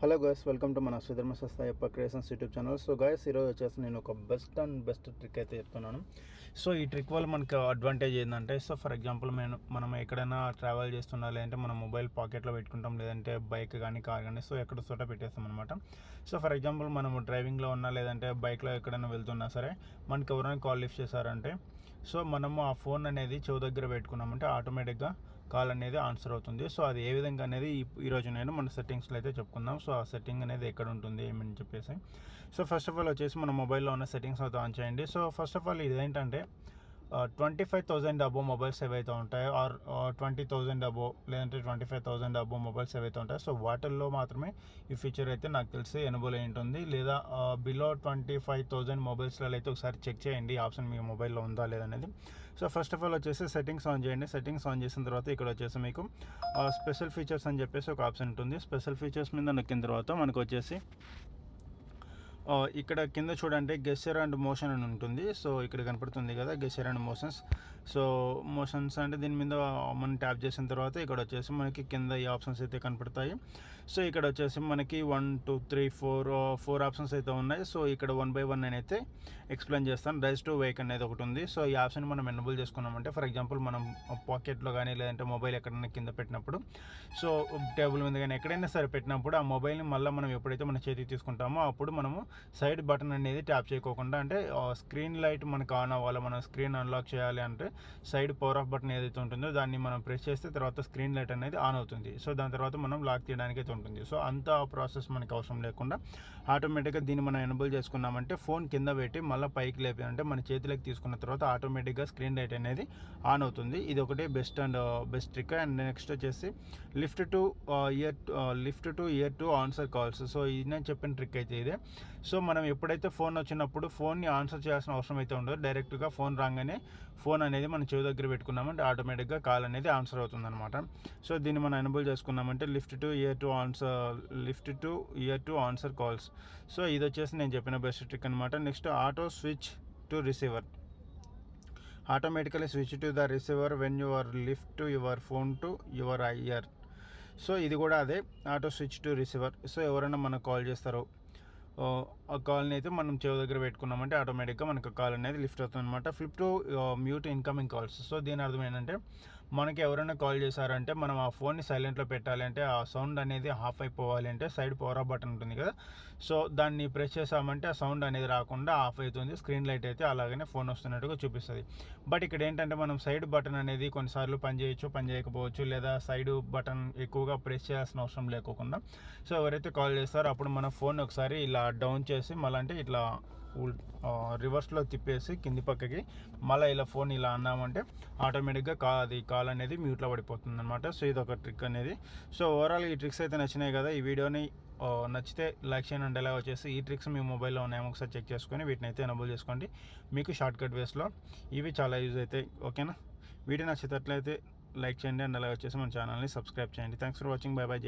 Hello guys, welcome to మన Sridharma Sasthayappa creations YouTube channel. So guys, ఈరోజు వచ్చేసి నేను ఒక బెస్ట్ ట్రిక్ అయితే చెప్తున్నాను. సో ఈ ట్రిక్ వల్ల మనకు అడ్వాంటేజ్ ఏంటంటే, సో ఫర్ ఎగ్జాంపుల్ మనం ఎక్కడైనా ట్రావెల్ చేస్తున్నా, లేదంటే మనం మొబైల్ పాకెట్లో పెట్టుకుంటాం, లేదంటే బైక్ కానీ కార్ కానీ, సో ఎక్కడ చోట పెట్టేస్తాం అనమాట. సో ఫర్ ఎగ్జాంపుల్ మనం డ్రైవింగ్లో ఉన్నా, లేదంటే బైక్లో ఎక్కడైనా వెళ్తున్నా సరే, మనకి ఎవరైనా కాల్ లిఫ్ట్ చేశారంటే, సో మనము ఆ ఫోన్ అనేది చెవు దగ్గర పెట్టుకున్నామంటే ఆటోమేటిక్గా కాల్ అనేది ఆన్సర్ అవుతుంది. సో అది ఏ విధంగా అనేది ఈరోజు నేను మన సెట్టింగ్స్లో అయితే చెప్పుకుందాం. సో ఆ సెట్టింగ్ అనేది ఎక్కడ ఉంటుంది ఏమని చెప్పేసి. సో ఫస్ట్ ఆఫ్ ఆల్ వచ్చేసి మన మొబైల్లో ఉన్న సెట్టింగ్స్ అయితే ఆన్ చేయండి. సో ఫస్ట్ ఆఫ్ ఆల్ ఇదేంటంటే 25,000 అబో మొబైల్స్ ఏవైతే ఉంటాయో, ఆర్ 20,000 అబో, లేదంటే 25,000 అబో మొబైల్స్ ఏవైతే ఉంటాయో, సో వాటిల్లో మాత్రమే ఈ ఫీచర్ అయితే నాకు తెలిసి ఎనబుల్ అయి ఉంటుంది. లేదా బిలో 25,000 మొబైల్స్లో అయితే ఒకసారి చెక్ చేయండి ఈ ఆప్షన్ మీ మొబైల్లో ఉందా లేదనేది. సో ఫస్ట్ ఆఫ్ ఆల్ వచ్చేసి సెట్టింగ్స్ ఆన్ చేయండి. సెట్టింగ్స్ ఆన్ చేసిన తర్వాత ఇక్కడ వచ్చేసి మీకు స్పెషల్ ఫీచర్స్ అని చెప్పేసి ఒక ఆప్షన్ ఉంటుంది. స్పెషల్ ఫీచర్స్ మీద నొక్కిన తర్వాత మనకు వచ్చేసి ఇక్కడ కింద చూడండి గెస్చర్ అండ్ మోషన్ అని ఉంటుంది. సో ఇక్కడ కనపడుతుంది కదా gesture and motions. So motions అంటే దీని మీద మనం ట్యాప్ చేసిన తర్వాత ఇక్కడ వచ్చేసి మనకి కింద ఈ ఆప్షన్స్ అయితే కనపడతాయి. సో ఇక్కడ వచ్చేసి మనకి 1 2 3 4 ఆప్షన్స్ అయితే ఉన్నాయి. సో ఇక్కడ 1 by 1 నేనైతే ఎక్స్ప్లెయిన్ చేస్తాను. రైజ్ టు వేక్ అనేది ఒకటి ఉంది. సో ఈ ఆప్షన్ మనం ఎనబుల్ చేసుకున్నామంటే, ఫర్ ఎగ్జాంపుల్ మనం పాకెట్లో కానీ, లేదంటే మొబైల్ ఎక్కడైనా కింద పెట్టినప్పుడు, సో టేబుల్ మీద కానీ ఎక్కడైనా సరే పెట్టినప్పుడు ఆ మొబైల్ని మళ్ళీ మనం ఎప్పుడైతే మన చేతికి తీసుకుంటామో అప్పుడు మనము సైడ్ బటన్ అనేది ట్యాప్ చేయకోకుండా, అంటే స్క్రీన్ లైట్ మనకు ఆన్ అవ్వాలి, మనం స్క్రీన్ అన్లాక్ చేయాలి అంటే సైడ్ పవర్ ఆఫ్ బటన్ ఏదైతే ఉంటుందో దాన్ని మనం ప్రెస్ చేస్తే తర్వాత స్క్రీన్ లైట్ అనేది ఆన్ అవుతుంది. సో దాని తర్వాత మనం లాక్ తీయడానికి అయితే ఉంటుంది. సో అంత ప్రాసెస్ మనకి అవసరం లేకుండా ఆటోమేటిక్గా దీన్ని మనం ఎనబుల్ చేసుకున్నామంటే, ఫోన్ కింద పెట్టి మళ్ళీ పైకి లేపి అంటే మన చేతిలోకి తీసుకున్న తర్వాత ఆటోమేటిక్గా స్క్రీన్ లైట్ అనేది ఆన్ అవుతుంది. ఇది ఒకటే బెస్ట్ ట్రిక్. అండ్ నెక్స్ట్ వచ్చేసి lift to year to answer calls. So ఇది నేను చెప్పిన ట్రిక్ అయితే ఇదే. సో మనం ఎప్పుడైతే ఫోన్ వచ్చినప్పుడు ఫోన్ని ఆన్సర్ చేయాల్సిన అవసరం అయితే ఉండదు. డైరెక్ట్గా ఫోన్ రాగానే ఫోన్ అనేది మనం చెవి దగ్గర పెట్టుకున్నామంటే ఆటోమేటిక్గా కాల్ అనేది ఆన్సర్ అవుతుంది అనమాట. సో దీన్ని మనం ఎనబుల్ చేసుకున్నామంటే lift to year to answer calls. So ఇది వచ్చేసి నేను చెప్పిన బెస్ట్ ట్రిక్ అనమాట. Next auto switch to receiver. Automatically switch to the receiver when your lift your phone to your year. So ఇది కూడా అదే, auto switch to receiver. So ఎవరైనా మనకు కాల్ చేస్తారో ఆ కాల్ని అయితే మనం చెవి దగ్గర పెట్టుకున్నామంటే ఆటోమేటిక్గా మనకు కాల్ అనేది లిఫ్ట్ అవుతుంది అనమాట. Flip to mute incoming calls. So దీని అర్థం ఏంటంటే, మనకి ఎవరైనా కాల్ చేశారంటే మనం ఆ ఫోన్ని సైలెంట్లో పెట్టాలి అంటే, ఆ సౌండ్ అనేది ఆఫ్ అయిపోవాలి అంటే సైడ్ పవర్ ఆఫ్ బటన్ ఉంటుంది కదా, సో దాన్ని ప్రెస్ చేసామంటే ఆ సౌండ్ అనేది రాకుండా ఆఫ్ అవుతుంది. స్క్రీన్ లైట్ అయితే అలాగనే ఫోన్ వస్తున్నట్టుగా చూపిస్తుంది. బట్ ఇక్కడ ఏంటంటే మనం సైడ్ బటన్ అనేది కొన్నిసార్లు పని చేయకపోవచ్చు, లేదా సైడ్ బటన్ ఎక్కువగా ప్రెస్ చేయాల్సిన అవసరం లేకోకుండా, సో ఎవరైతే కాల్ చేస్తారో అప్పుడు మన ఫోన్ ఒకసారి ఇలా డౌన్ చేసి మళ్ళీ అంటే ఇట్లా రివర్స్లో తిప్పేసి కింది పక్కకి మళ్ళీ ఇలా ఫోన్ ఇలా అన్నామంటే ఆటోమేటిక్గా కాల్ అనేది మ్యూట్లో పడిపోతుంది అనమాట. సో ఇది ఒక ట్రిక్ అనేది. సో ఓవరాల్ ఈ ట్రిక్స్ అయితే నచ్చినాయి కదా. ఈ వీడియోని నచ్చితే లైక్ చేయండి. అండ్ ఇలా వచ్చేసి ఈ ట్రిక్స్ మీ మొబైల్లో ఉన్నాయేమో ఒకసారి చెక్ చేసుకొని వీటిని అయితే ఎనబుల్ చేసుకోండి. మీకు షార్ట్కట్ వేస్లో ఇవి చాలా యూజ్ అవుతాయి. ఓకేనా? వీడియో నచ్చినట్లయితే లైక్ చేయండి. అండ్ అలా వచ్చేసి మన ఛానల్ని సబ్స్క్రైబ్ చేయండి. Thanks for watching. By by.